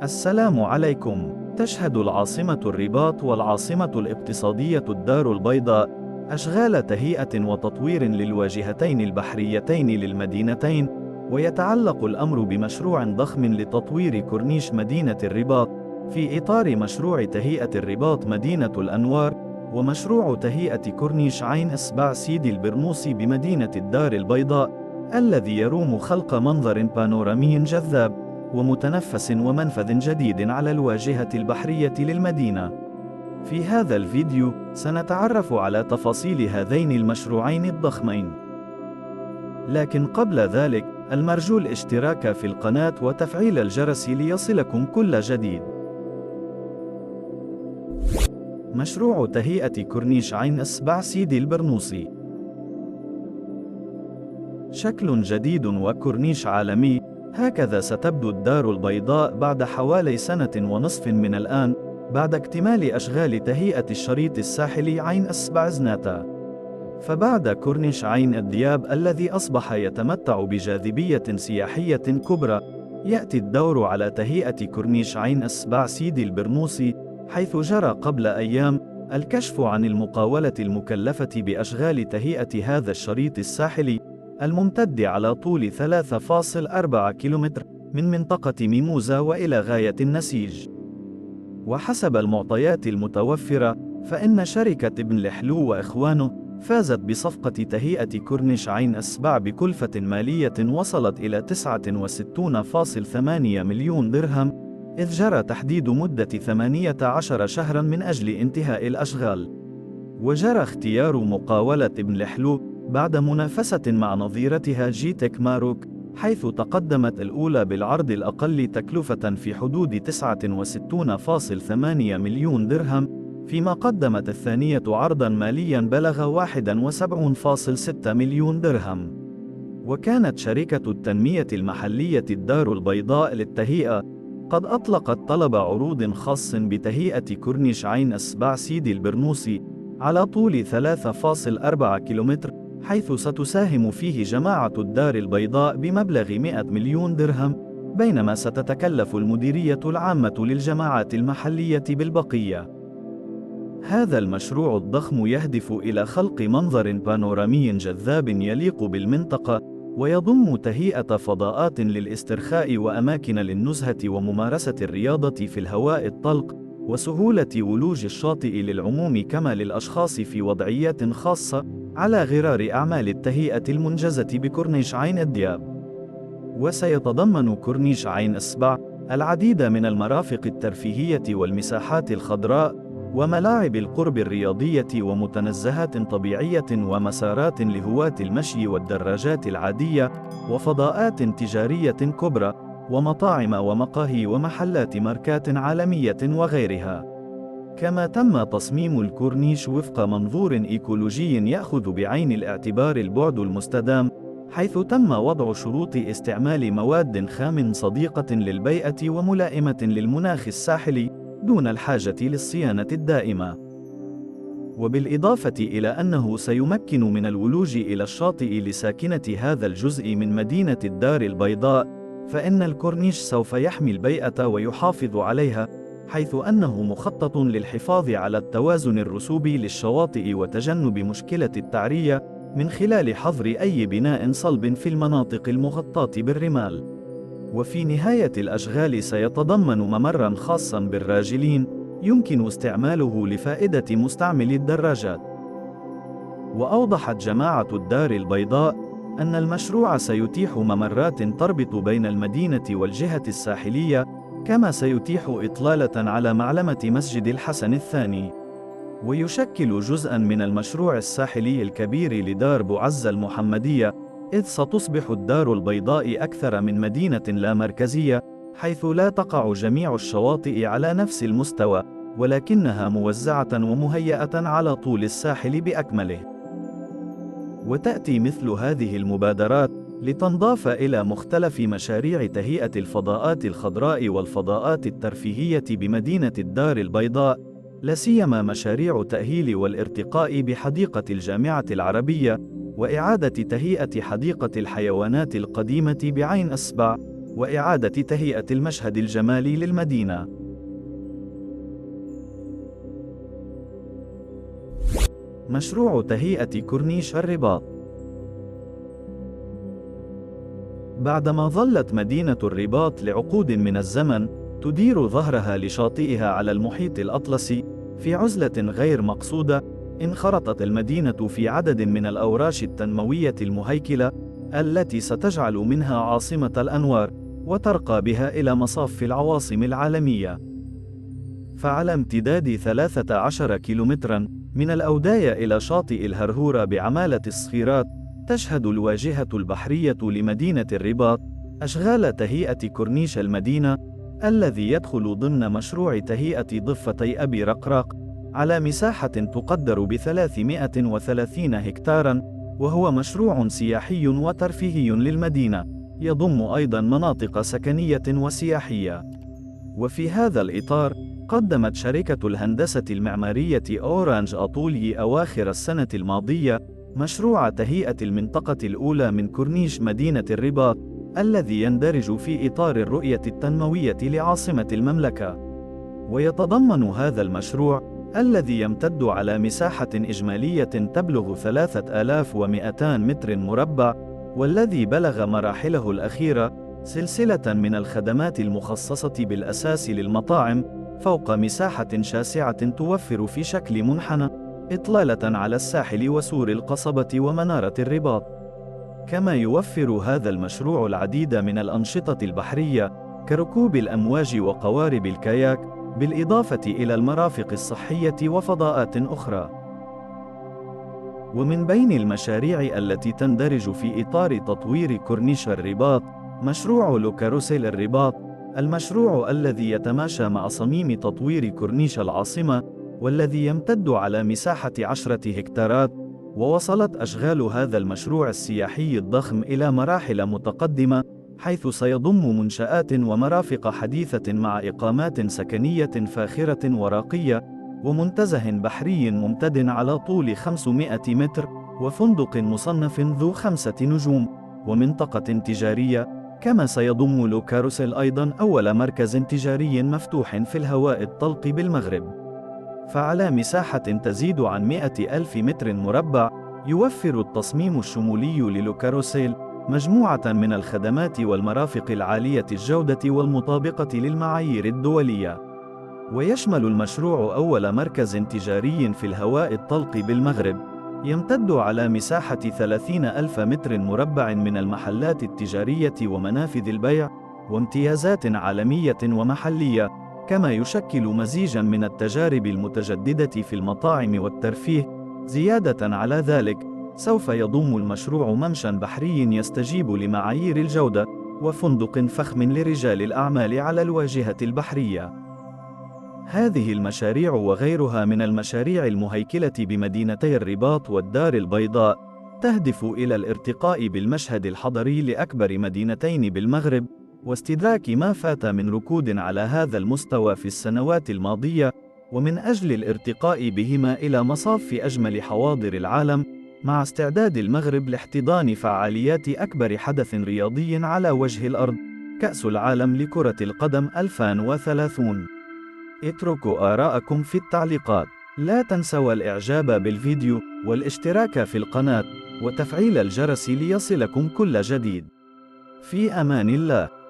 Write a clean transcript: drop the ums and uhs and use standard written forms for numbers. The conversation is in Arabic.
السلام عليكم. تشهد العاصمة الرباط والعاصمة الاقتصادية الدار البيضاء أشغال تهيئة وتطوير للواجهتين البحريتين للمدينتين، ويتعلق الأمر بمشروع ضخم لتطوير كورنيش مدينة الرباط في إطار مشروع تهيئة الرباط مدينة الأنوار، ومشروع تهيئة كورنيش عين إصبع سيدي البرنوصي بمدينة الدار البيضاء، الذي يروم خلق منظر بانورامي جذاب ومتنفس ومنفذ جديد على الواجهة البحرية للمدينة. في هذا الفيديو سنتعرف على تفاصيل هذين المشروعين الضخمين. لكن قبل ذلك المرجو الاشتراك في القناة وتفعيل الجرس ليصلكم كل جديد. مشروع تهيئة كورنيش عين إصبع سيدي البرنوصي. شكل جديد وكورنيش عالمي، هكذا ستبدو الدار البيضاء بعد حوالي 1.5 سنة من الآن، بعد اكتمال أشغال تهيئة الشريط الساحلي عين إصبع زناتة. فبعد كورنيش عين الدياب الذي أصبح يتمتع بجاذبية سياحية كبرى، يأتي الدور على تهيئة كورنيش عين إصبع سيدي البرنوصي، حيث جرى قبل أيام الكشف عن المقاولة المكلفة بأشغال تهيئة هذا الشريط الساحلي الممتد على طول 3.4 كيلومتر من منطقة ميموزة وإلى غاية النسيج. وحسب المعطيات المتوفرة، فإن شركة ابن لحلو وإخوانه فازت بصفقة تهيئة كورنيش عين إصبع بكلفة مالية وصلت إلى 69.8 مليون درهم، إذ جرى تحديد مدة 18 شهرا من أجل انتهاء الأشغال. وجرى اختيار مقاولة ابن لحلو بعد منافسة مع نظيرتها جيتك ماروك، حيث تقدمت الأولى بالعرض الأقل تكلفة في حدود 69.8 مليون درهم، فيما قدمت الثانية عرضا ماليا بلغ 71.6 مليون درهم. وكانت شركة التنمية المحلية الدار البيضاء للتهيئة قد أطلقت طلب عروض خاص بتهيئة كورنيش عين إصبع سيدي البرنوصي على طول 3.4 كيلومتر، حيث ستساهم فيه جماعة الدار البيضاء بمبلغ 100 مليون درهم، بينما ستتكلف المديرية العامة للجماعات المحلية بالبقية. هذا المشروع الضخم يهدف إلى خلق منظر بانورامي جذاب يليق بالمنطقة، ويضم تهيئة فضاءات للاسترخاء وأماكن للنزهة وممارسة الرياضة في الهواء الطلق، وسهولة ولوج الشاطئ للعموم كما للأشخاص في وضعيات خاصة، على غرار أعمال التهيئة المنجزة بكورنيش عين الدياب. وسيتضمن كورنيش عين إصبع العديد من المرافق الترفيهية والمساحات الخضراء وملاعب القرب الرياضية ومتنزهات طبيعية ومسارات لهواة المشي والدراجات العادية وفضاءات تجارية كبرى ومطاعم ومقاهي ومحلات ماركات عالمية وغيرها. كما تم تصميم الكورنيش وفق منظور إيكولوجي يأخذ بعين الاعتبار البعد المستدام، حيث تم وضع شروط استعمال مواد خام صديقة للبيئة وملائمة للمناخ الساحلي دون الحاجة للصيانة الدائمة. وبالإضافة إلى أنه سيمكن من الولوج إلى الشاطئ لساكنة هذا الجزء من مدينة الدار البيضاء، فإن الكورنيش سوف يحمي البيئة ويحافظ عليها، حيث أنه مخطط للحفاظ على التوازن الرسوبي للشواطئ وتجنب مشكلة التعرية من خلال حظر أي بناء صلب في المناطق المغطاة بالرمال. وفي نهاية الأشغال سيتضمن ممرا خاصا بالراجلين يمكن استعماله لفائدة مستعملي الدراجات. وأوضحت جماعة الدار البيضاء أن المشروع سيتيح ممرات تربط بين المدينة والجهة الساحلية، كما سيتيح إطلالة على معلمة مسجد الحسن الثاني، ويشكل جزءاً من المشروع الساحلي الكبير لدار بوعزة المحمدية، إذ ستصبح الدار البيضاء أكثر من مدينة لا مركزية، حيث لا تقع جميع الشواطئ على نفس المستوى، ولكنها موزعة ومهيئة على طول الساحل بأكمله. وتأتي مثل هذه المبادرات لتنضاف إلى مختلف مشاريع تهيئة الفضاءات الخضراء والفضاءات الترفيهية بمدينة الدار البيضاء، لا سيما مشاريع تأهيل والارتقاء بحديقة الجامعة العربية، وإعادة تهيئة حديقة الحيوانات القديمة بعين إصبع، وإعادة تهيئة المشهد الجمالي للمدينة. مشروع تهيئة كورنيش الرباط. بعدما ظلت مدينة الرباط لعقود من الزمن تدير ظهرها لشاطئها على المحيط الأطلسي في عزلة غير مقصودة، انخرطت المدينة في عدد من الأوراش التنموية المهيكلة التي ستجعل منها عاصمة الأنوار وترقى بها إلى مصاف العواصم العالمية. فعلى امتداد 13 كيلومترا من الأوداية إلى شاطئ الهرهورة بعمالة الصخيرات، تشهد الواجهة البحرية لمدينة الرباط أشغال تهيئة كورنيش المدينة الذي يدخل ضمن مشروع تهيئة ضفتي أبي رقراق على مساحة تقدر ب330 هكتارا، وهو مشروع سياحي وترفيهي للمدينة يضم أيضا مناطق سكنية وسياحية. وفي هذا الإطار قدمت شركة الهندسة المعمارية أورانج أطولي أواخر السنة الماضية مشروع تهيئة المنطقة الأولى من كورنيش مدينة الرباط الذي يندرج في إطار الرؤية التنموية لعاصمة المملكة. ويتضمن هذا المشروع الذي يمتد على مساحة إجمالية تبلغ 3200 متر مربع، والذي بلغ مراحله الأخيرة سلسلة من الخدمات المخصصة بالأساس للمطاعم فوق مساحة شاسعة توفر في شكل منحنى إطلالة على الساحل وسور القصبة ومنارة الرباط. كما يوفر هذا المشروع العديد من الأنشطة البحرية كركوب الأمواج وقوارب الكاياك، بالإضافة إلى المرافق الصحية وفضاءات أخرى. ومن بين المشاريع التي تندرج في إطار تطوير كورنيش الرباط مشروع لوكاروسيل الرباط، المشروع الذي يتماشى مع صميم تطوير كورنيش العاصمة والذي يمتد على مساحة 10 هكتارات. ووصلت أشغال هذا المشروع السياحي الضخم إلى مراحل متقدمة، حيث سيضم منشآت ومرافق حديثة مع إقامات سكنية فاخرة وراقية، ومنتزه بحري ممتد على طول 500 متر، وفندق مصنف ذو 5 نجوم، ومنطقة تجارية. كما سيضم لوكاروسيل أيضا أول مركز تجاري مفتوح في الهواء الطلق بالمغرب. فعلى مساحة تزيد عن 100,000 متر مربع، يوفر التصميم الشمولي للوكاروسيل مجموعة من الخدمات والمرافق العالية الجودة والمطابقة للمعايير الدولية. ويشمل المشروع أول مركز تجاري في الهواء الطلق بالمغرب، يمتد على مساحة 30,000 متر مربع من المحلات التجارية ومنافذ البيع وامتيازات عالمية ومحلية، كما يشكل مزيجاً من التجارب المتجددة في المطاعم والترفيه. زيادة على ذلك، سوف يضم المشروع ممشى بحري يستجيب لمعايير الجودة، وفندق فخم لرجال الأعمال على الواجهة البحرية. هذه المشاريع وغيرها من المشاريع المهيكلة بمدينتي الرباط والدار البيضاء تهدف إلى الارتقاء بالمشهد الحضري لأكبر مدينتين بالمغرب، واستدراك ما فات من ركود على هذا المستوى في السنوات الماضية، ومن أجل الارتقاء بهما إلى مصاف أجمل حواضر العالم، مع استعداد المغرب لاحتضان فعاليات أكبر حدث رياضي على وجه الأرض، كأس العالم لكرة القدم 2030. اتركوا آراءكم في التعليقات. لا تنسوا الإعجاب بالفيديو والاشتراك في القناة وتفعيل الجرس ليصلكم كل جديد. في أمان الله.